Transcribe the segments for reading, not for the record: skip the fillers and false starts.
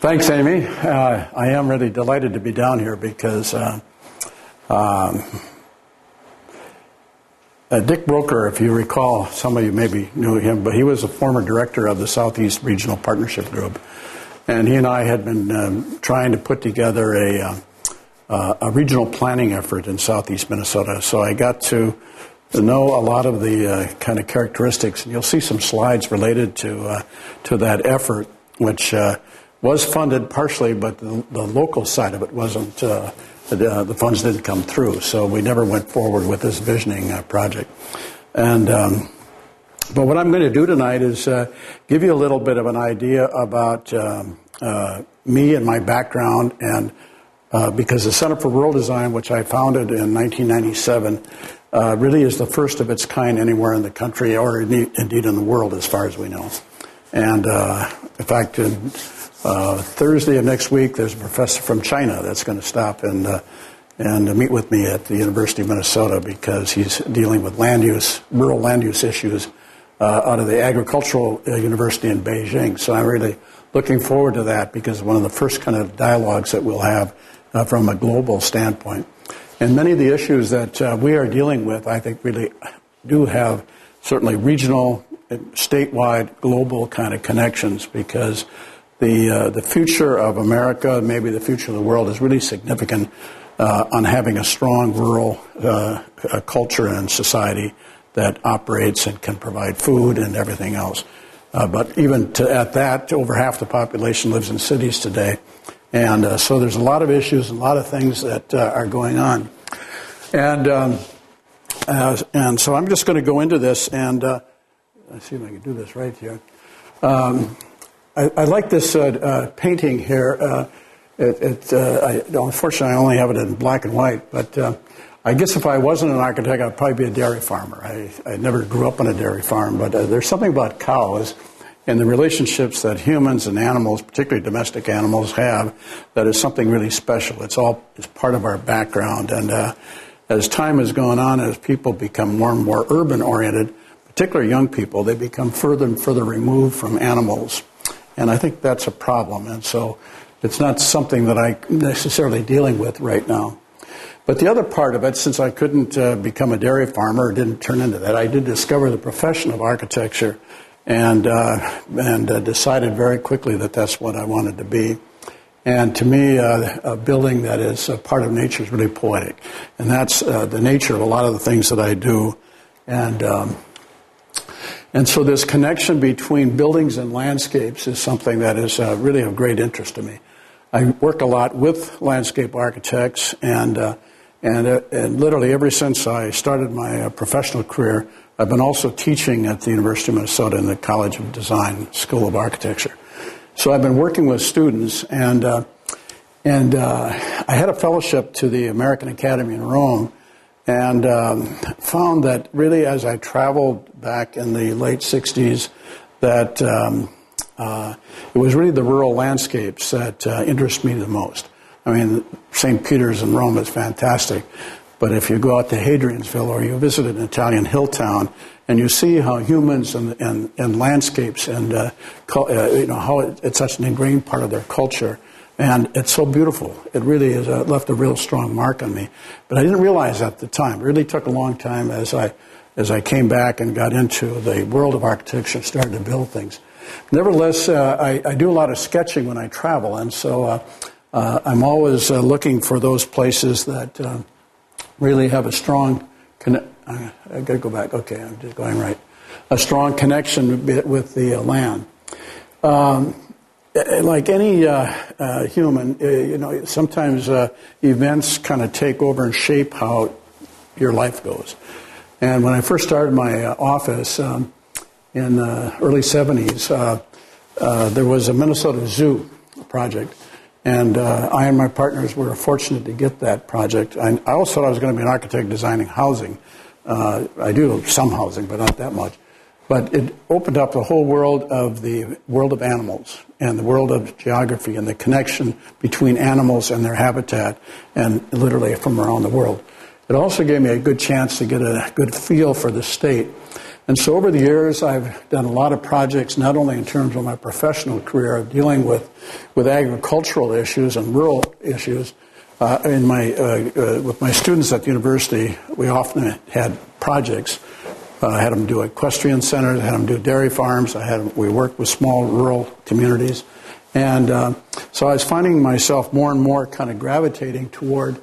Thanks, Amy. I am really delighted to be down here because Dick Broker, if you recall, some of you maybe knew him, but he was a former director of the Southeast Regional Partnership Group. And he and I had been trying to put together a regional planning effort in Southeast Minnesota. So I got to know a lot of the kind of characteristics, and you'll see some slides related to that effort, which was funded partially, but the local side of it wasn't. The funds didn't come through, so we never went forward with this visioning project. And but what I'm going to do tonight is give you a little bit of an idea about me and my background, and because the Center for Rural Design, which I founded in 1997, really is the first of its kind anywhere in the country, or indeed in the world, as far as we know. And in fact, Thursday of next week, there's a professor from China that's going to stop and meet with me at the University of Minnesota, because he's dealing with rural land use issues out of the Agricultural University in Beijing. So I'm really looking forward to that, because one of the first kind of dialogues that we'll have from a global standpoint. And many of the issues that we are dealing with, I think, really do have certainly regional, statewide, global kind of connections, because the future of America, maybe the future of the world, is really significant on having a strong rural culture and society that operates and can provide food and everything else. But even at that, over half the population lives in cities today. And so there's a lot of issues and a lot of things that are going on. And so I'm just going to go into this, and let's see if I can do this right here. I like this painting here. Unfortunately, I only have it in black and white, but I guess if I wasn't an architect, I'd probably be a dairy farmer. I never grew up on a dairy farm, but there's something about cows and the relationships that humans and animals, particularly domestic animals, have that is something really special. It's part of our background. And as time has gone on, as people become more and more urban-oriented, particularly young people, they become further and further removed from animals. And I think that's a problem. And so it's not something that I'm necessarily dealing with right now. But the other part of it, since I couldn't become a dairy farmer, or didn't turn into that, I did discover the profession of architecture, and decided very quickly that that's what I wanted to be. And to me, a building that is a part of nature is really poetic. And that's the nature of a lot of the things that I do. And so this connection between buildings and landscapes is something that is really of great interest to me. I work a lot with landscape architects, and literally ever since I started my professional career, I've been also teaching at the University of Minnesota in the College of Design School of Architecture. So I've been working with students, and I had a fellowship to the American Academy in Rome, and found that really as I traveled back in the late 60s, that it was really the rural landscapes that interest me the most. I mean, St. Peter's in Rome is fantastic, but if you go out to Hadriansville or you visit an Italian hill town and you see how humans and landscapes and how it's such an ingrained part of their culture, and it's so beautiful. It really has left a real strong mark on me. But I didn't realize at the time. It really took a long time as I came back and got into the world of architecture and started to build things. Nevertheless, I do a lot of sketching when I travel, and so I'm always looking for those places that really have a strong I got to go back. Okay, I'm just going right. A strong connection with the land. Like any human, sometimes events kind of take over and shape how your life goes. And when I first started my office in the early 70s, there was a Minnesota Zoo project. And I and my partners were fortunate to get that project. I always thought I was going to be an architect designing housing. I do some housing, but not that much. But it opened up the whole world of animals and the world of geography and the connection between animals and their habitat, and literally from around the world. It also gave me a good chance to get a good feel for the state. And so over the years, I've done a lot of projects, not only in terms of my professional career of dealing with agricultural issues and rural issues. With my students at the university, we often had projects. I had them do equestrian centers, I had them do dairy farms, we worked with small rural communities. And so I was finding myself more and more kind of gravitating toward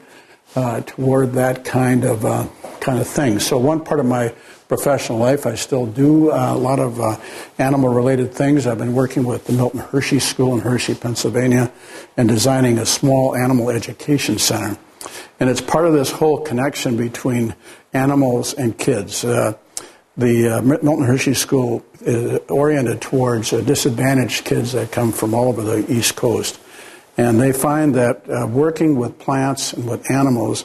that kind of thing. So one part of my professional life, I still do a lot of animal-related things. I've been working with the Milton Hershey School in Hershey, Pennsylvania, and designing a small animal education center. And it's part of this whole connection between animals and kids. The Milton Hershey School is oriented towards disadvantaged kids that come from all over the East Coast. And they find that working with plants and with animals,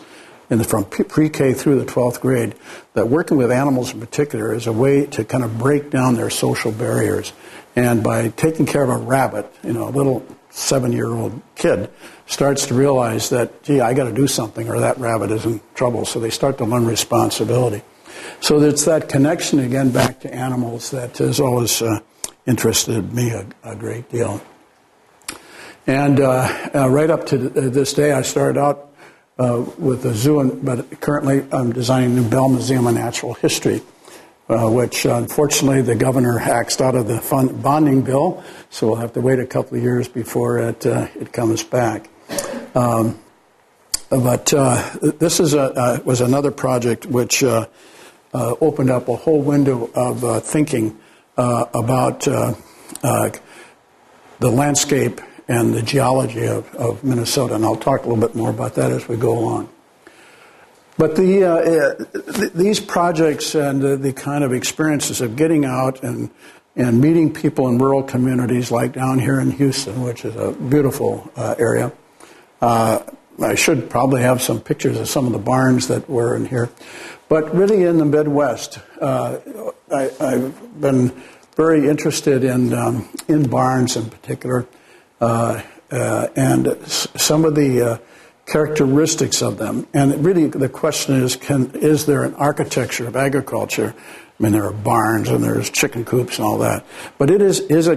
from pre-K through the 12th grade, that working with animals in particular is a way to kind of break down their social barriers. And by taking care of a rabbit, a little 7-year-old kid starts to realize that, gee, I got to do something or that rabbit is in trouble. So they start to learn responsibility. So it's that connection again back to animals that has always interested me a great deal. And right up to this day, I started out with the zoo, but currently I'm designing the Bell Museum of Natural History, which unfortunately the governor axed out of the bonding bill, so we'll have to wait a couple of years before it comes back. But this was another project which opened up a whole window of thinking about the landscape and the geology of Minnesota, and I'll talk a little bit more about that as we go along. But these projects and the kind of experiences of getting out and meeting people in rural communities like down here in Houston, which is a beautiful area. I should probably have some pictures of some of the barns that were in here. But really in the Midwest, I've been very interested in barns in particular. And some of the characteristics of them. And really the question is there an architecture of agriculture? I mean, there are barns and there's chicken coops and all that. But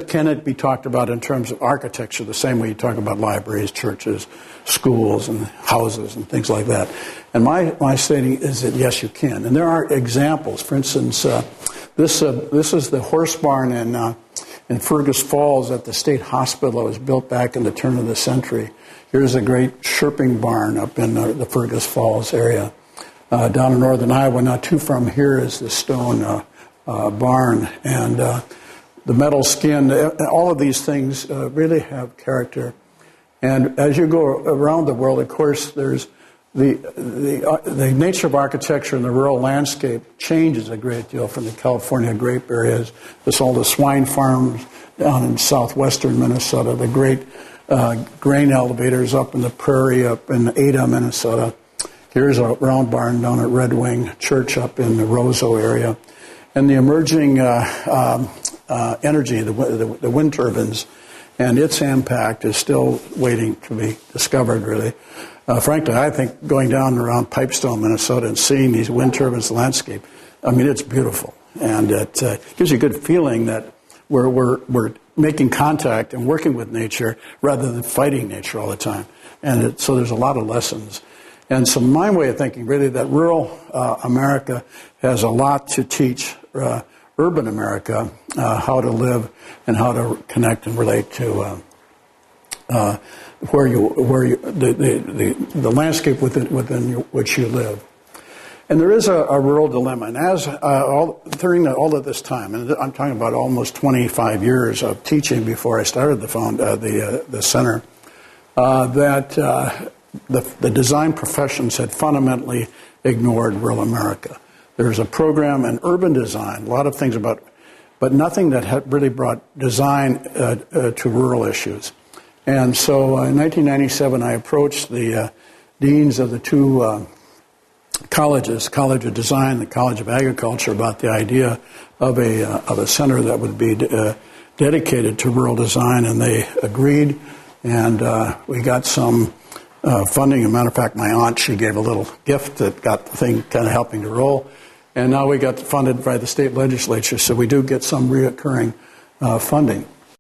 can it be talked about in terms of architecture the same way you talk about libraries, churches, schools, and houses and things like that? And my stating is that yes, you can. And there are examples. For instance, this is the horse barn in Fergus Falls at the state hospital. It was built back in the turn of the century. Here's a great chirping barn up in the Fergus Falls area. Down in northern Iowa, not too from here, is the stone barn. And the metal skin, all of these things really have character. And as you go around the world, of course, there's the nature of architecture in the rural landscape changes a great deal from the California grape areas. There's all the swine farms down in southwestern Minnesota, the great grain elevators up in the prairie up in Ada, Minnesota. Here's a round barn down at Red Wing Church up in the Roseau area. And the emerging energy, the wind turbines, and its impact is still waiting to be discovered, really. Frankly, I think going down around Pipestone, Minnesota, and seeing these wind turbines landscape, I mean, it's beautiful. And it gives you a good feeling that we're making contact and working with nature rather than fighting nature all the time. And so there's a lot of lessons. And so my way of thinking, really, that rural America has a lot to teach urban America how to live and how to connect and relate to the landscape within which you live. And there is a rural dilemma. And as during all of this time, and I'm talking about almost 25 years of teaching before I started the center, that the design professions had fundamentally ignored rural America. There's a program in urban design, a lot of things but nothing that had really brought design to rural issues. And so in 1997, I approached the deans of the two colleges, College of Design, the College of Agriculture, about the idea of a center that would be dedicated to rural design, and they agreed, and we got some funding. As a matter of fact, my aunt, she gave a little gift that got the thing kind of helping to roll. And now we got funded by the state legislature, so we do get some reoccurring funding.